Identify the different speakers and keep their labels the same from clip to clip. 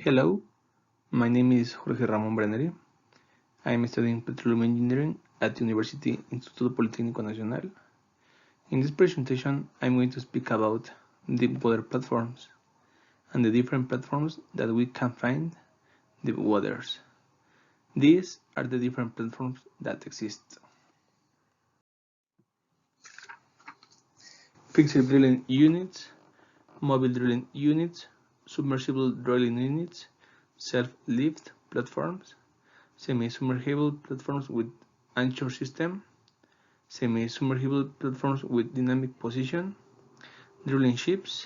Speaker 1: Hello, my name is Jorge Ramón Brennery. I am studying petroleum engineering at the University Instituto Politécnico Nacional. In this presentation, I'm going to speak about deepwater platforms and the different platforms that we can find deep waters. These are the different platforms that exist. Fixed drilling units, mobile drilling units, submersible drilling units, self-lift platforms, semi-submersible platforms with anchor system, semi-submersible platforms with dynamic position, drilling ships,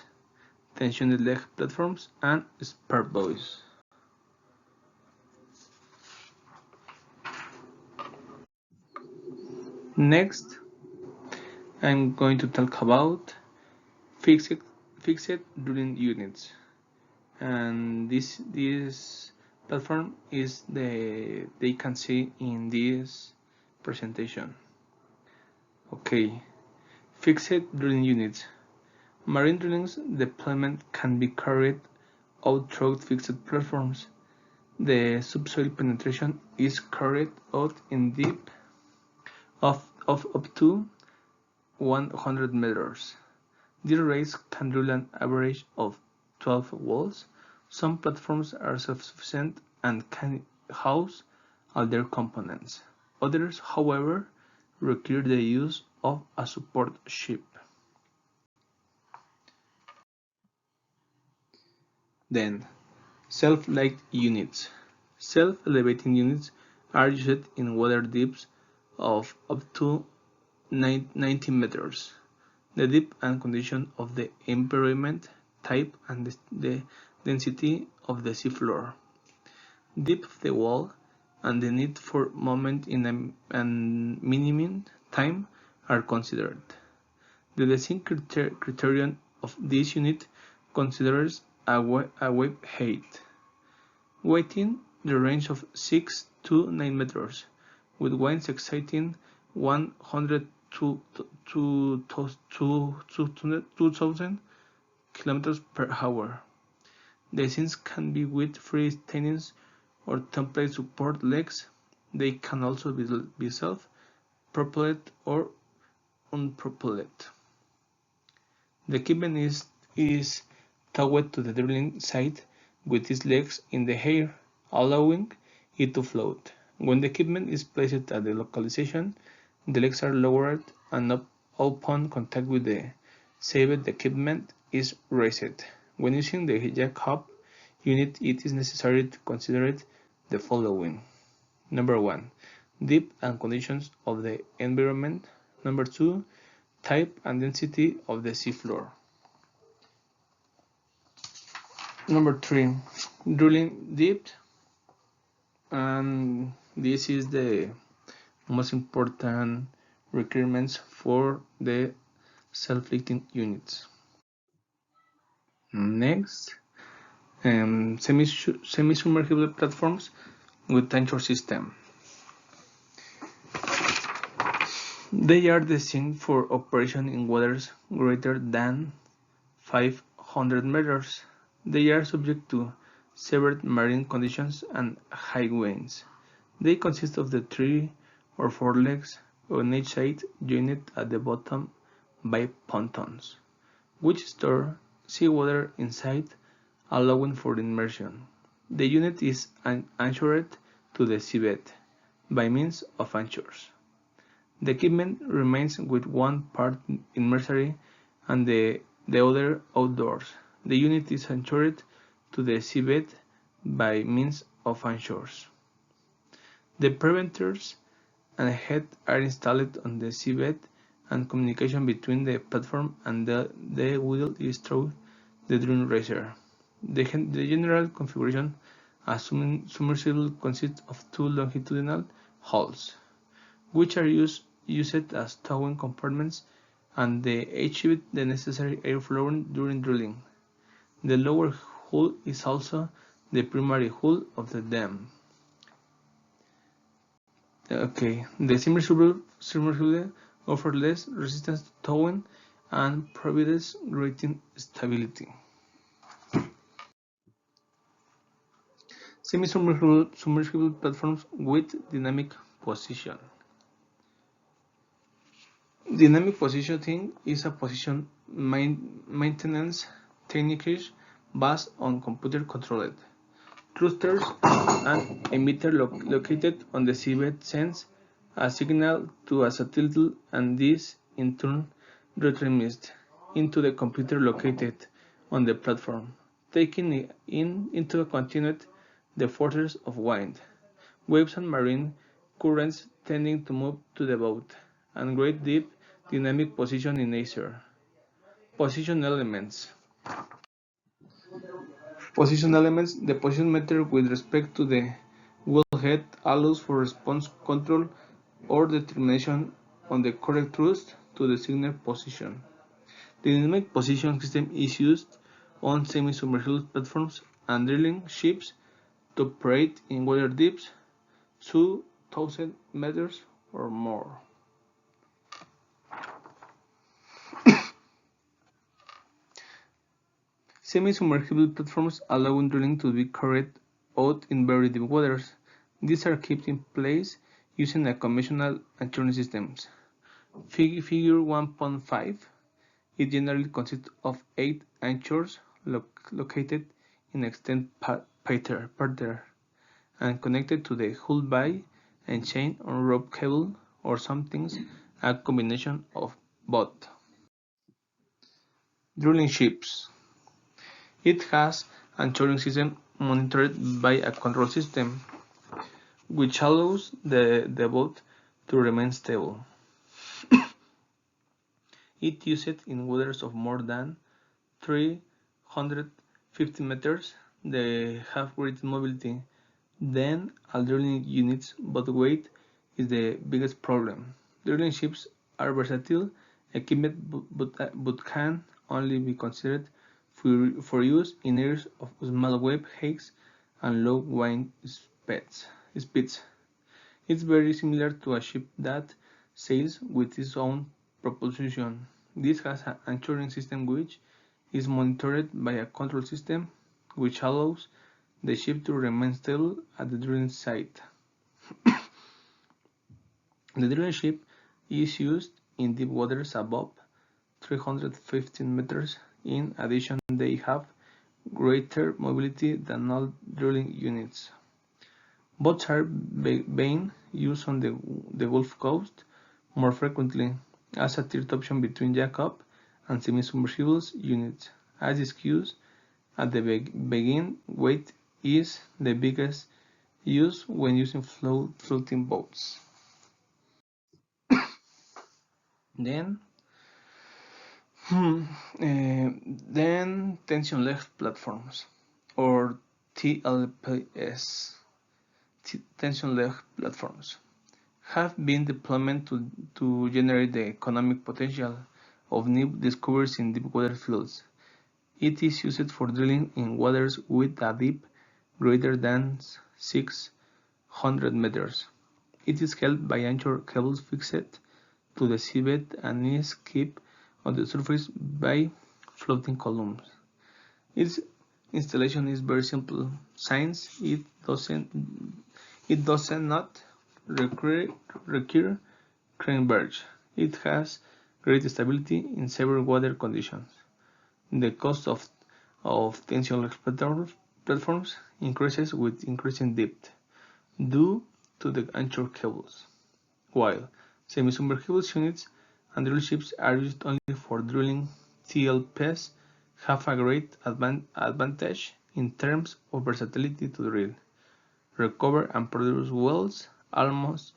Speaker 1: tensioned leg platforms, and spare buoys. Next, I'm going to talk about fixed drilling units, and this platform is they can see in this presentation. Okay, fixed drilling units. Marine drilling's deployment can be carried out through fixed platforms. The subsoil penetration is carried out in deep of up to 100 meters. These rates can drill an average of 12 wells. Some platforms are self-sufficient and can house all their components. Others, however, require the use of a support ship. Then, self-light units. Self-elevating units are used in water depths of up to 90 meters. The depth and condition of the environment, type, and the density of the seafloor, depth of the wall, and the need for movement in a minimum time are considered. The design criterion of this unit considers a wave height, weighting the range of 6 to 9 meters, with winds exceeding 100 to 2,000 kilometers per hour. Designs can be with freestanding or template support legs. They can also be self-propelled or unpropelled. The equipment is towed to the drilling site with its legs in the air, allowing it to float. When the equipment is placed at the localization, the legs are lowered and upon contact with the saved equipment is raised. When using the jack-up unit, it is necessary to consider the following. Number 1. Depth and conditions of the environment. Number 2. Type and density of the seafloor. Number 3. Drilling depth, and this is the most important requirements for the self-lifting units. Next, semi-submersible platforms with anchor system. They are designed for operation in waters greater than 500 meters. They are subject to severe marine conditions and high winds. They consist of the 3 or 4 legs on each side joined at the bottom by pontoons, which store seawater inside, allowing for immersion. The unit is anchored to the seabed by means of anchors. The equipment remains with one part immersory and the other outdoors. The unit is anchored to the seabed by means of anchors. The preventers and head are installed on the seabed, and communication between the platform and the wheel is through the drilling riser. The general configuration as submersible consists of 2 longitudinal hulls, which are used as towing compartments, and they achieve the necessary airflow during drilling. The lower hull is also the primary hull of the dam. Okay, the submersible offers less resistance to towing and provides greater stability. Semi-submersible platforms with dynamic position. Dynamic positioning is a position maintenance technique based on computer-controlled thrusters and emitter located on the seabed sends a signal to a satellite, and this in turn retransmits into the computer located on the platform, taking into account the forces of wind, waves and marine currents tending to move to the boat, and great deep dynamic position in acer. Position elements. Position elements. The position meter with respect to the wellhead allows for response control or determination on the correct thrust to the signal position. The dynamic position system is used on semi-submersible platforms and drilling ships to operate in water depths 2,000 meters or more. Semi-submersible platforms allow drilling to be carried out in very deep waters. These are kept in place using a conventional anchoring systems. Figure 1.5. It generally consists of 8 anchors located in extent parterre and connected to the hull by a chain or rope cable, or sometimes a combination of both. Drilling ships. It has an anchoring system monitored by a control system, which allows the boat to remain stable. It used in waters of more than 350 meters. They have great mobility. Then drilling units, but weight is the biggest problem. Drilling ships are versatile equipment but can only be considered for use in areas of small wave heights and low wind speeds. It's very similar to a ship that sails with its own propulsion. This has an anchoring system which is monitored by a control system which allows the ship to remain stable at the drilling site. The drilling ship is used in deep waters above 315 meters. In addition, they have greater mobility than all drilling units. Boats are being used on the Gulf Coast more frequently as a third option between jackup and semi-submersibles units. As discussed at the beginning, weight is the biggest use when using floating boats. Then tension leg platforms, or TLPS, tension leg platforms, have been deployed to generate the economic potential of new discoveries in deep water fields. It is used for drilling in waters with a depth greater than 600 meters. It is held by anchor cables fixed to the seabed and is kept on the surface by floating columns. Its installation is very simple since it does not require crane barge. It has great stability in severe water conditions. The cost of tension platforms increases with increasing depth due to the anchor cables, while semi-submersible units and drill ships are used only for drilling. TLPs have a great advantage in terms of versatility to drill, recover and produce wells almost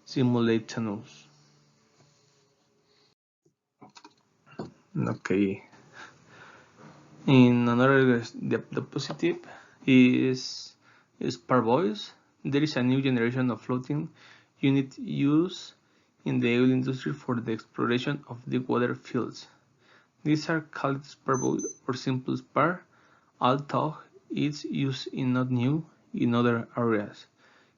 Speaker 1: simultaneously. Okay. In another diapositive is parboils. There is a new generation of floating unit used in the oil industry for the exploration of deepwater fields. These are called parboil or simple spar, although its use is not new in other areas,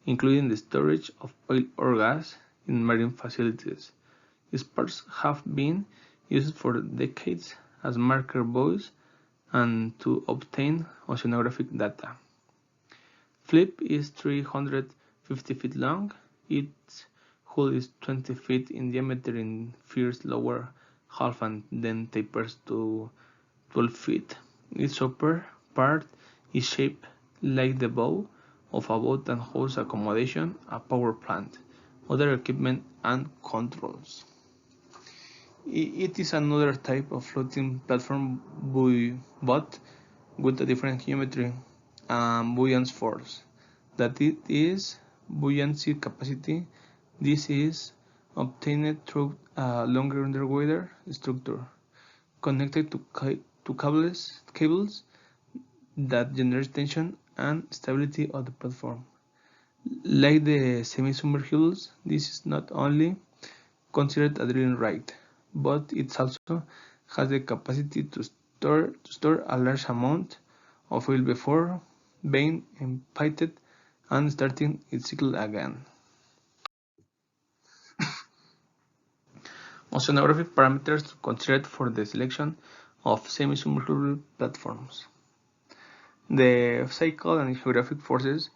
Speaker 1: including the storage of oil or gas in marine facilities. Spars have been used for decades as marker buoys and to obtain oceanographic data. Flip is 350 feet long. Its hull is 20 feet in diameter in first lower half and then tapers to 12 feet. Its upper part is shaped like the bow of a boat and holds accommodation, a power plant, other equipment, and controls. It is another type of floating platform but with a different geometry and buoyant force. That it is buoyancy capacity. This is obtained through a longer underwater structure connected to cables that generate tension and stability of the platform. Like the semi-submersibles, this is not only considered a drilling rig, but it also has the capacity to store a large amount of oil before being emptied and starting its cycle again. Oceanographic parameters considered for the selection of semi-submersible platforms. The physical and geographic forces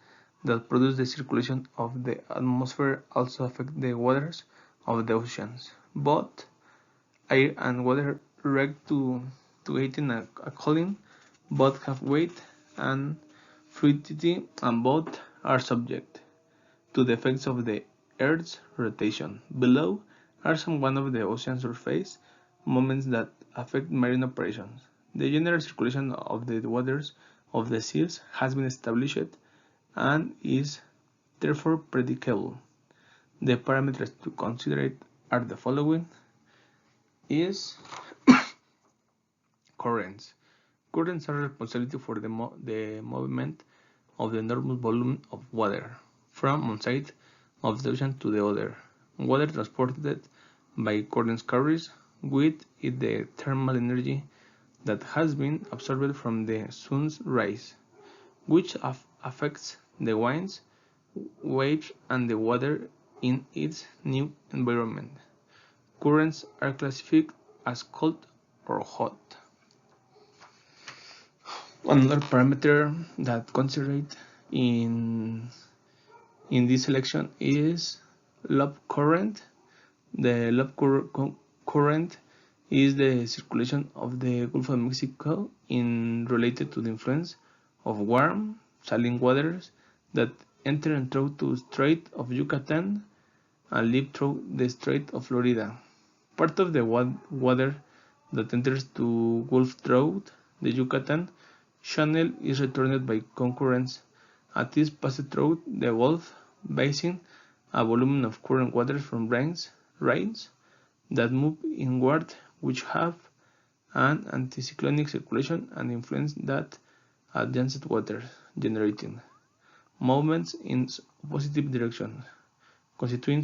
Speaker 1: that produce the circulation of the atmosphere also affect the waters of the oceans. Both air and water react to heating and cooling. Both have weight and fluidity, and both are subject to the effects of the Earth's rotation. Below are some of the ocean surface moments that affect marine operations. The general circulation of the waters of the seas has been established and is therefore predictable. The parameters to consider are the following: is currents. Currents are responsible for the movement of the enormous volume of water from one side of the ocean to the other. Water transported by currents carries with it the thermal energy that has been absorbed from the sun's rays, which affects the winds, waves, and the water in its new environment. Currents are classified as cold or hot. Another parameter that considered in this selection is loop current. The loop current is the circulation of the Gulf of Mexico in related to the influence of warm, saline waters that enter and through the Strait of Yucatan and leave through the Strait of Florida. Part of the water that enters to Gulf through the Yucatan Channel is returned by concurrents. At this passed through the Gulf Basin, a volume of current waters from rains that move inward, which have an anticyclonic circulation and influence that adjacent waters, generating movements in opposite directions, constituting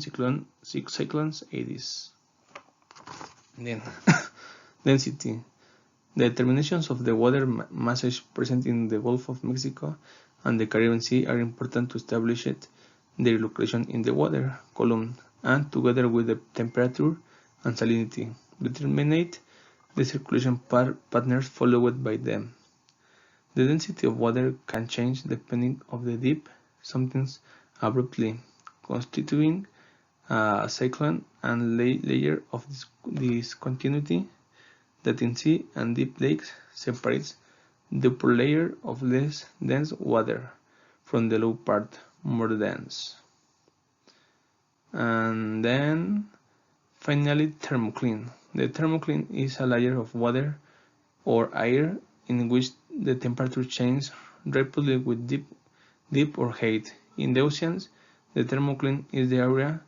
Speaker 1: cyclones ADs. Then, density. The determinations of the water masses present in the Gulf of Mexico and the Caribbean Sea are important to establish their location in the water column, and together with the temperature and salinity, determine the circulation patterns followed by them. The density of water can change depending on the depth, sometimes abruptly, constituting a cyclone and layer of discontinuity that in sea and deep lakes separates the upper layer of less dense water from the low part, more dense. And then finally, thermocline. The thermocline is a layer of water or air in which the temperature changes rapidly with deep or height. In the oceans, the thermocline is the area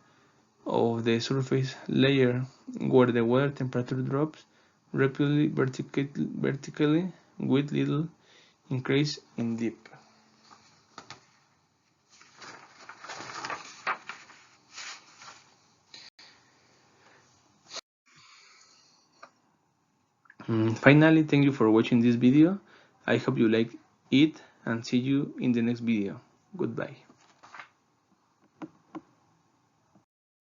Speaker 1: of the surface layer where the water temperature drops rapidly vertically with little increase in depth. Finally, thank you for watching this video. I hope you like it and see you in the next video. Goodbye.